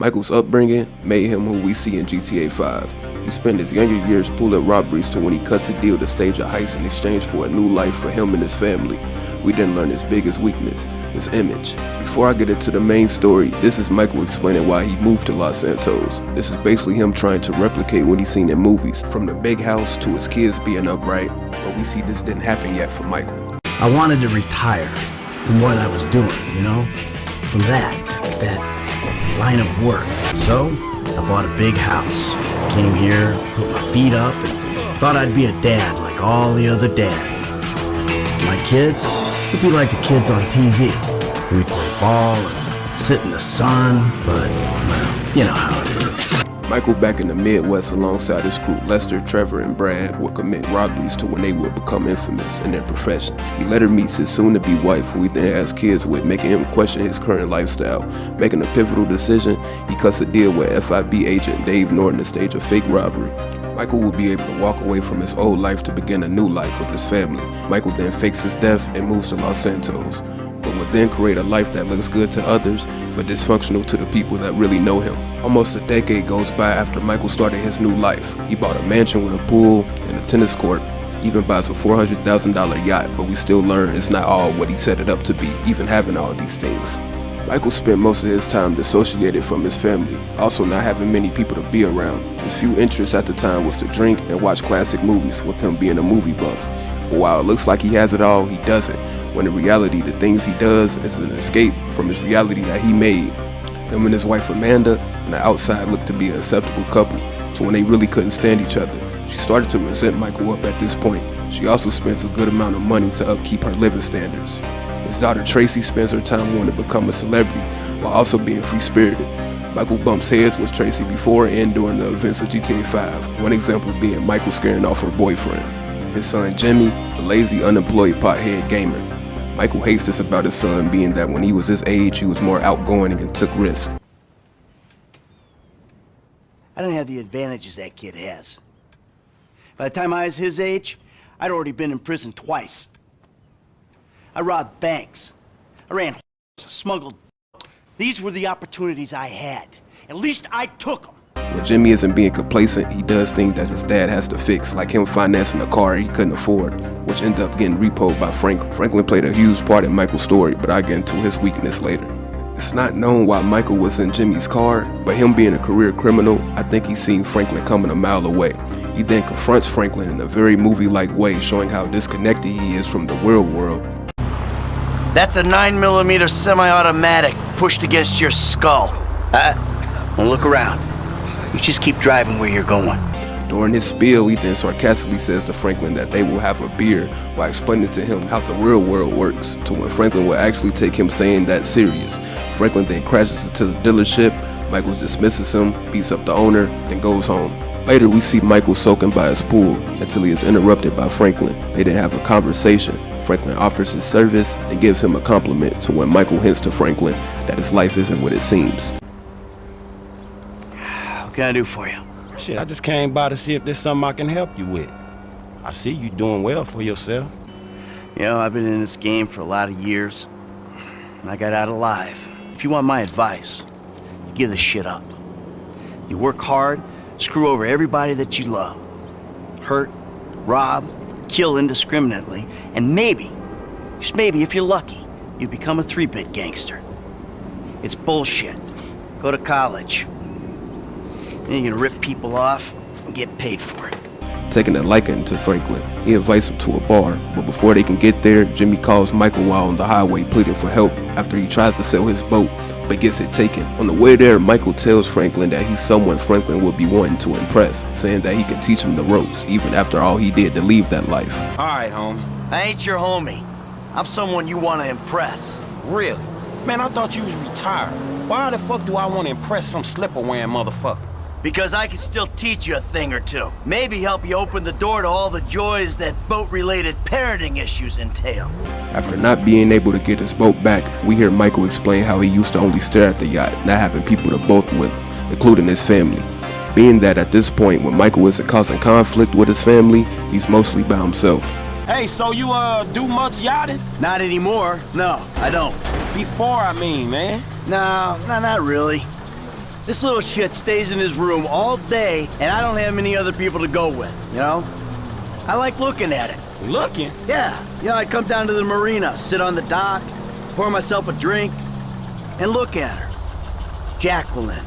Michael's upbringing made him who we see in GTA 5. He spent his younger years pulling robberies to when he cuts a deal to stage a heist in exchange for a new life for him and his family. We then learn his biggest weakness, his image. Before I get into the main story, this is Michael explaining why he moved to Los Santos. This is basically him trying to replicate what he's seen in movies, from the big house to his kids being upright, but we see this didn't happen yet for Michael. I wanted to retire from what I was doing, from that line of work. So I bought a big house, came here, put my feet up, and thought I'd be a dad like all the other dads. My kids would be like the kids on TV. We'd play ball and sit in the sun, but, well, you know how it is. Michael, back in the Midwest alongside his crew, Lester, Trevor, and Brad, would commit robberies to when they would become infamous in their profession. He later meets his soon-to-be wife, who he then has kids with, making him question his current lifestyle. Making a pivotal decision, he cuts a deal with FIB agent Dave Norton to stage a fake robbery. Michael will be able to walk away from his old life to begin a new life with his family. Michael then fakes his death and moves to Los Santos, but will then create a life that looks good to others, but dysfunctional to the people that really know him. Almost a decade goes by after Michael started his new life. He bought a mansion with a pool and a tennis court, even buys a $400,000 yacht, but we still learn it's not all what he set it up to be, even having all these things. Michael spent most of his time dissociated from his family, also not having many people to be around. His few interests at the time was to drink and watch classic movies, with him being a movie buff. But while it looks like he has it all, he doesn't, when in reality the things he does is an escape from his reality that he made. Him and his wife Amanda, on the outside, looked to be an acceptable couple, so when they really couldn't stand each other, she started to resent Michael up at this point. She also spends a good amount of money to upkeep her living standards. His daughter Tracy spends her time wanting to become a celebrity while also being free-spirited. Michael bumps heads with Tracy before and during the events of GTA 5, one example being Michael scaring off her boyfriend. His son Jimmy, a lazy, unemployed pothead gamer. Michael hates this about his son, being that when he was his age, he was more outgoing and took risks. I didn't have the advantages that kid has. By the time I was his age, I'd already been in prison twice. I robbed banks. I ran smuggled. These were the opportunities I had. At least I took them. When Jimmy isn't being complacent, he does things that his dad has to fix, like him financing a car he couldn't afford, which ended up getting repoed by Franklin. Franklin played a huge part in Michael's story, but I'll get into his weakness later. It's not known why Michael was in Jimmy's car, but him being a career criminal, I think he's seen Franklin coming a mile away. He then confronts Franklin in a very movie-like way, showing how disconnected he is from the real world. That's a 9mm semi-automatic pushed against your skull. Well, look around. You just keep driving where you're going. During his spiel, he then sarcastically says to Franklin that they will have a beer while explaining to him how the real world works, to when Franklin will actually take him saying that serious. Franklin then crashes into the dealership. Michael dismisses him, beats up the owner, then goes home. Later, we see Michael soaking by his pool until he is interrupted by Franklin. They then have a conversation. Franklin offers his service and gives him a compliment, to when Michael hints to Franklin that his life isn't what it seems. What can I do for you? Shit, I just came by to see if there's something I can help you with. I see you doing well for yourself. I've been in this game for a lot of years, and I got out alive. If you want my advice, you give this shit up. You work hard, screw over everybody that you love. Hurt, rob, kill indiscriminately, and maybe, just maybe if you're lucky, you become a 3-bit gangster. It's bullshit. Go to college. Then you're gonna rip people off and get paid for it. Taking a liking to Franklin, he invites him to a bar, but before they can get there, Jimmy calls Michael while on the highway pleading for help after he tries to sell his boat, but gets it taken. On the way there, Michael tells Franklin that he's someone Franklin will be wanting to impress, saying that he can teach him the ropes, even after all he did to leave that life. All right, homie. I ain't your homie. I'm someone you want to impress. Really? Man, I thought you was retired. Why the fuck do I want to impress some slipper-wearing motherfucker? Because I can still teach you a thing or two. Maybe help you open the door to all the joys that boat-related parenting issues entail. After not being able to get his boat back, we hear Michael explain how he used to only stare at the yacht, not having people to boat with, including his family. Being that at this point, when Michael isn't causing conflict with his family, he's mostly by himself. Hey, so you do much yachting? Not anymore. No, I don't. Before, I mean, man. No, not really. This little shit stays in his room all day, and I don't have any other people to go with, you know? I like looking at it. Looking? Yeah, I'd come down to the marina, sit on the dock, pour myself a drink, and look at her. Jacqueline.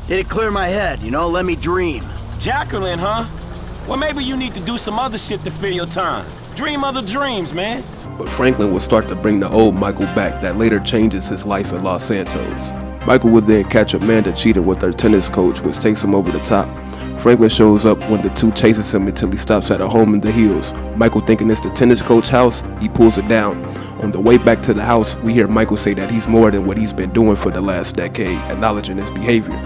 It'd clear my head, you know, let me dream. Jacqueline, huh? Well, maybe you need to do some other shit to fill your time. Dream other dreams, man. But Franklin will start to bring the old Michael back that later changes his life in Los Santos. Michael will then catch Amanda cheating with her tennis coach, which takes him over the top. Franklin shows up when the two chases him until he stops at a home in the hills. Michael, thinking it's the tennis coach house, he pulls it down. On the way back to the house, we hear Michael say that he's more than what he's been doing for the last decade, acknowledging his behavior.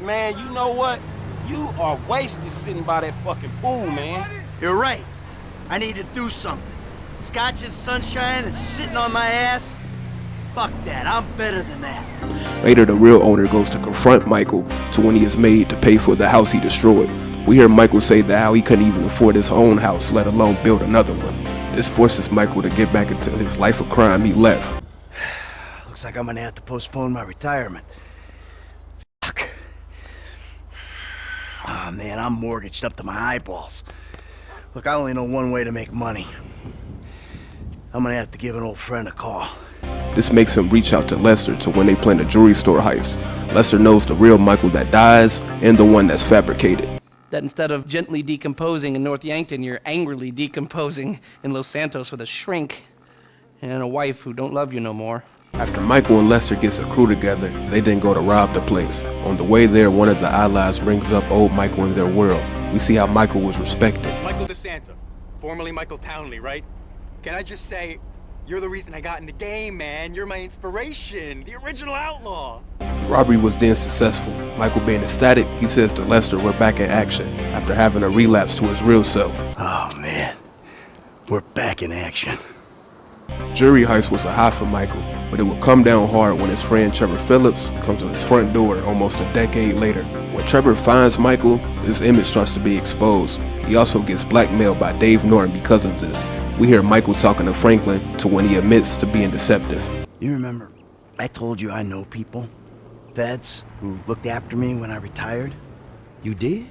Man, you know what? You are wasted sitting by that fucking pool, man. You're right. I need to do something. Scotch and sunshine and sitting on my ass? Fuck that, I'm better than that. Later, the real owner goes to confront Michael to when he is made to pay for the house he destroyed. We hear Michael say that how he couldn't even afford his own house, let alone build another one. This forces Michael to get back into his life of crime he left. Looks like I'm gonna have to postpone my retirement. Fuck. Oh man, I'm mortgaged up to my eyeballs. Look, I only know one way to make money. I'm gonna have to give an old friend a call. This makes him reach out to Lester to when they plan a jewelry store heist. Lester knows the real Michael that dies and the one that's fabricated. That instead of gently decomposing in North Yankton, you're angrily decomposing in Los Santos with a shrink and a wife who don't love you no more. After Michael and Lester gets a crew together, they then go to rob the place. On the way there, one of the allies brings up old Michael in their world. We see how Michael was respected. Michael DeSanta, formerly Michael Townley, right? Can I just say, you're the reason I got in the game, man. You're my inspiration, the original outlaw. The robbery was then successful. Michael being ecstatic, he says to Lester we're back in action after having a relapse to his real self. Oh man, we're back in action. Jury heist was a high for Michael, but it would come down hard when his friend Trevor Phillips comes to his front door almost a decade later. When Trevor finds Michael, his image starts to be exposed. He also gets blackmailed by Dave Norton because of this. We hear Michael talking to Franklin to when he admits to being deceptive. You remember, I told you I know people, feds, who looked after me when I retired? You did?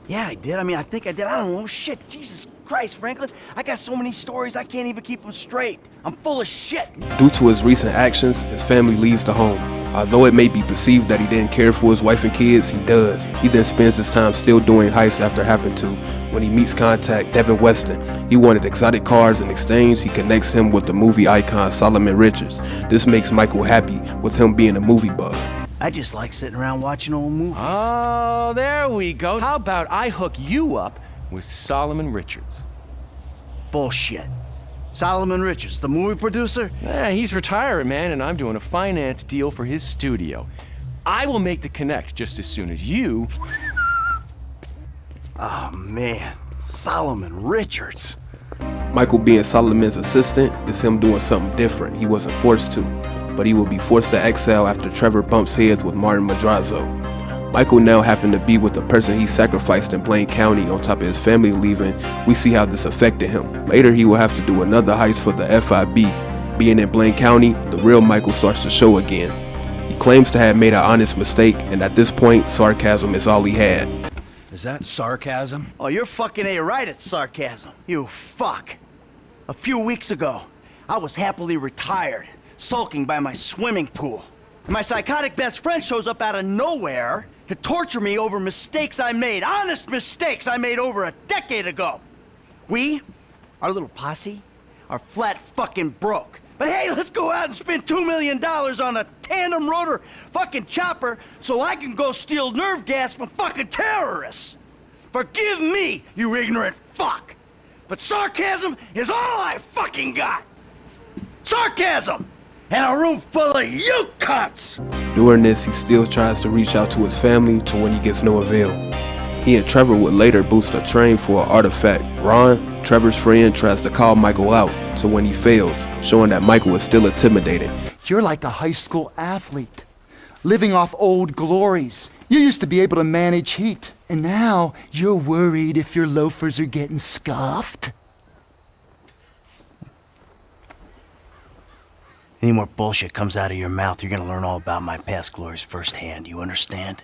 Yeah, I did. I think I did. I don't know. Shit, Jesus Christ, Franklin. I got so many stories, I can't even keep them straight. I'm full of shit. Due to his recent actions, his family leaves the home. Although it may be perceived that he didn't care for his wife and kids, he does. He then spends his time still doing heists after having to. When he meets contact Devin Weston, he wanted exotic cars. In exchange, he connects him with the movie icon Solomon Richards. This makes Michael happy with him being a movie buff. I just like sitting around watching old movies. Oh, there we go. How about I hook you up with Solomon Richards? Bullshit. Solomon Richards, the movie producer? Yeah, he's retiring, man, and I'm doing a finance deal for his studio. I will make the connect just as soon as you... Oh, man. Solomon Richards. Michael being Solomon's assistant is him doing something different. He wasn't forced to, but he will be forced to exile after Trevor bumps heads with Martin Madrazo. Michael now happened to be with the person he sacrificed in Blaine County on top of his family leaving. We see how this affected him. Later, he will have to do another heist for the FIB. Being in Blaine County, the real Michael starts to show again. He claims to have made an honest mistake, and at this point, sarcasm is all he had. Is that sarcasm? Oh, you're fucking A-right at sarcasm. You fuck. A few weeks ago, I was happily retired, sulking by my swimming pool. And my psychotic best friend shows up out of nowhere to torture me over mistakes I made, honest mistakes I made over a decade ago. Our little posse, are flat fucking broke. But hey, let's go out and spend $2 million on a tandem rotor fucking chopper so I can go steal nerve gas from fucking terrorists. Forgive me, you ignorant fuck. But sarcasm is all I fucking got. Sarcasm! And a room full of you cunts! During this, he still tries to reach out to his family to when he gets no avail. He and Trevor would later boost a train for an artifact. Ron, Trevor's friend, tries to call Michael out to when he fails, showing that Michael is still intimidating. You're like a high school athlete, living off old glories. You used to be able to manage heat, and now you're worried if your loafers are getting scuffed. Any more bullshit comes out of your mouth, you're gonna learn all about my past glories firsthand. You understand?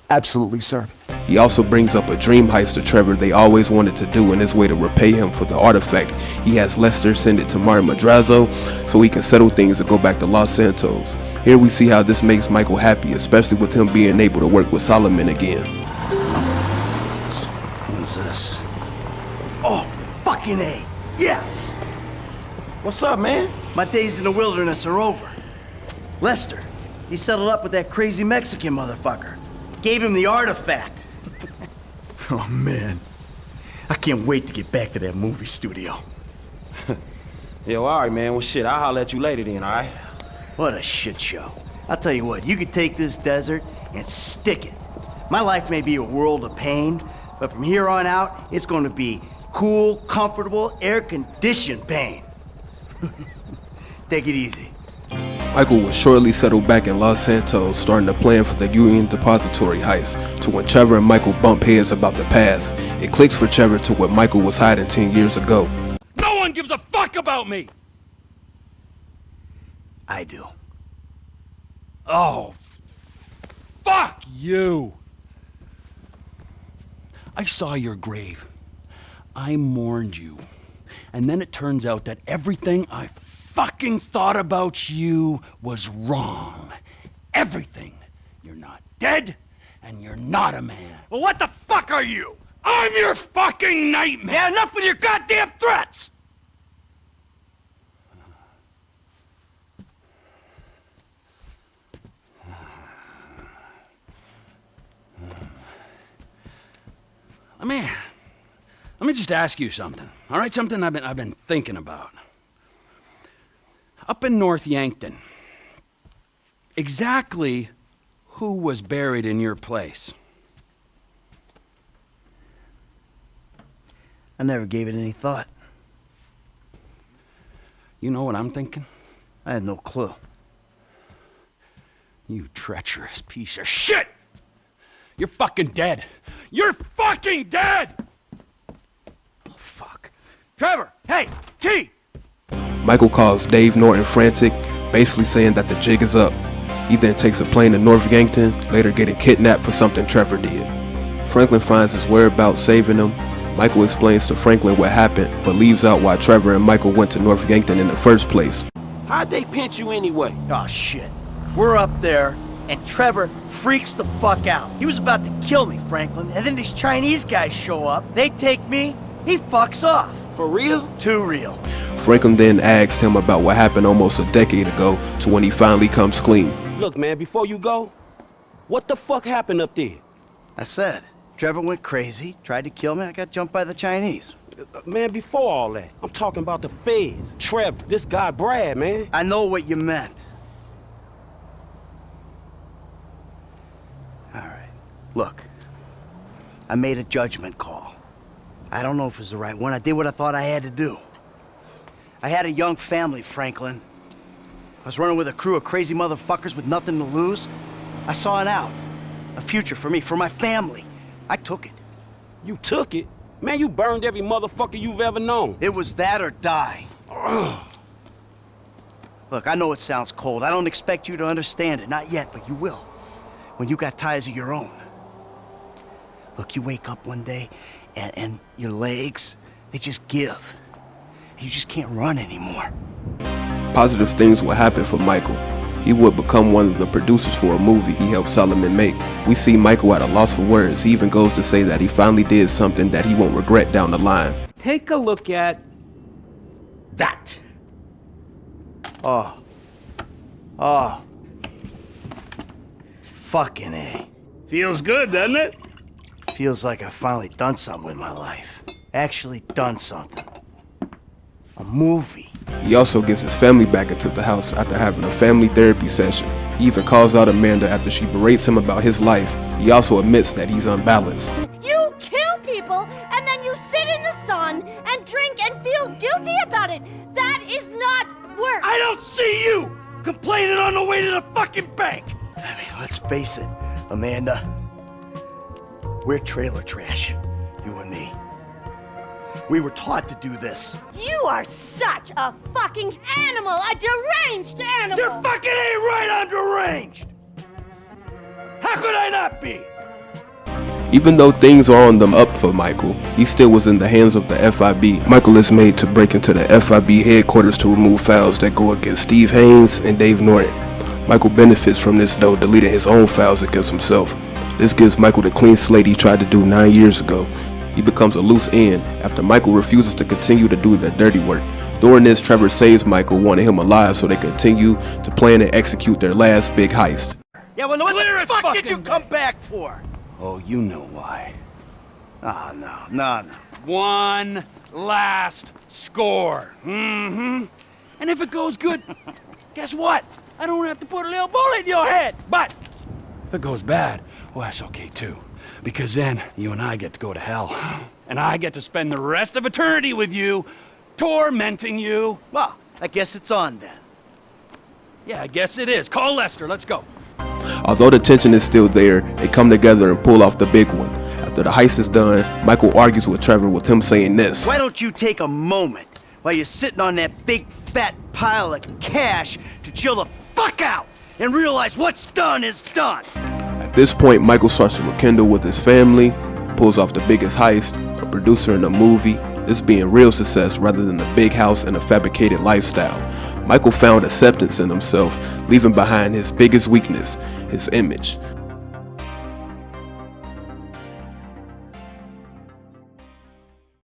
Absolutely, sir. He also brings up a dream heist to Trevor they always wanted to do in his way to repay him for the artifact. He has Lester send it to Mario Madrazo so he can settle things and go back to Los Santos. Here we see how this makes Michael happy, especially with him being able to work with Solomon again. What is this? Oh, fucking A. Yes! What's up, man? My days in the wilderness are over. Lester, he settled up with that crazy Mexican motherfucker. Gave him the artifact. Oh, man. I can't wait to get back to that movie studio. Yo, all right, man. Well, shit, I'll holler at you later then, all right? What a shit show. I'll tell you what, you could take this desert and stick it. My life may be a world of pain, but from here on out, it's going to be cool, comfortable, air-conditioned pain. Take it easy. Michael will shortly settle back in Los Santos, starting to plan for the Union Depository heist, to when Trevor and Michael bump heads about the past. It clicks for Trevor to what Michael was hiding 10 years ago. No one gives a fuck about me! I do. Oh, fuck you! I saw your grave. I mourned you. And then it turns out that everything I fucking thought about you was wrong. Everything. You're not dead, and you're not a man. Well, what the fuck are you? I'm your fucking nightmare! Yeah, enough with your goddamn threats! Let me just ask you something, all right? Something I've been thinking about. Up in North Yankton, exactly who was buried in your place? I never gave it any thought. You know what I'm thinking? I had no clue. You treacherous piece of shit! You're fucking dead! You're fucking dead! Oh, fuck. Trevor, hey, T! Michael calls Dave Norton frantic, basically saying that the jig is up. He then takes a plane to North Yankton, later getting kidnapped for something Trevor did. Franklin finds his whereabouts, saving him. Michael explains to Franklin what happened, but leaves out why Trevor and Michael went to North Yankton in the first place. How'd they pinch you anyway? Oh, shit. We're up there, and Trevor freaks the fuck out. He was about to kill me, Franklin, and then these Chinese guys show up. They take me, he fucks off. For real? Too real. Franklin then asked him about what happened almost a decade ago to when he finally comes clean. Look, man, before you go, what the fuck happened up there? I said, Trevor went crazy, tried to kill me, I got jumped by the Chinese. Man, before all that, I'm talking about the feds. Trev, this guy Brad, man. I know what you meant. All right, look, I made a judgment call. I don't know if it was the right one. I did what I thought I had to do. I had a young family, Franklin. I was running with a crew of crazy motherfuckers with nothing to lose. I saw an out, a future for me, for my family. I took it. You took it? Man, you burned every motherfucker you've ever known. It was that or die. Look, I know it sounds cold. I don't expect you to understand it. Not yet, but you will. When you got ties of your own. Look, you wake up one day and your legs, they just give. You just can't run anymore. Positive things would happen for Michael. He would become one of the producers for a movie he helped Solomon make. We see Michael at a loss for words. He even goes to say that he finally did something that he won't regret down the line. Take a look at that. Oh. Fucking A. Feels good, doesn't it? Feels like I've finally done something with my life. Actually done something. A movie. He also gets his family back into the house after having a family therapy session. He even calls out Amanda after she berates him about his life. He also admits that he's unbalanced. You kill people and then you sit in the sun and drink and feel guilty about it. That is not work. I don't see you complaining on the way to the fucking bank. I mean, let's face it, Amanda. We're trailer trash, you and me. We were taught to do this. You are such a fucking animal, a deranged animal! You're fucking ain't right on deranged! How could I not be? Even though things are on the up for Michael, he still was in the hands of the FIB. Michael is made to break into the FIB headquarters to remove files that go against Steve Haynes and Dave Norton. Michael benefits from this though, deleting his own files against himself. This gives Michael the clean slate he tried to do 9 years ago. He becomes a loose end after Michael refuses to continue to do that dirty work. During this, Trevor saves Michael, wanting him alive so they continue to plan and execute their last big heist. Yeah, well, what Clear the as fuck did fucking you come back for? Oh, you know why. Ah, no. One last score. Mm-hmm. And if it goes good, guess what? I don't have to put a little bullet in your head. But if it goes bad, well, that's okay too. Because then you and I get to go to hell. And I get to spend the rest of eternity with you, tormenting you. Well, I guess it's on then. Yeah, I guess it is. Call Lester. Let's go. Although the tension is still there, they come together and pull off the big one. After the heist is done, Michael argues with Trevor with him saying this. Why don't you take a moment while you're sitting on that big fat pile of cash to chill the fuck out and realize what's done is done? At this point, Michael starts to rekindle with his family, pulls off the biggest heist, a producer in a movie, this being real success rather than a big house and a fabricated lifestyle. Michael found acceptance in himself, leaving behind his biggest weakness, his image.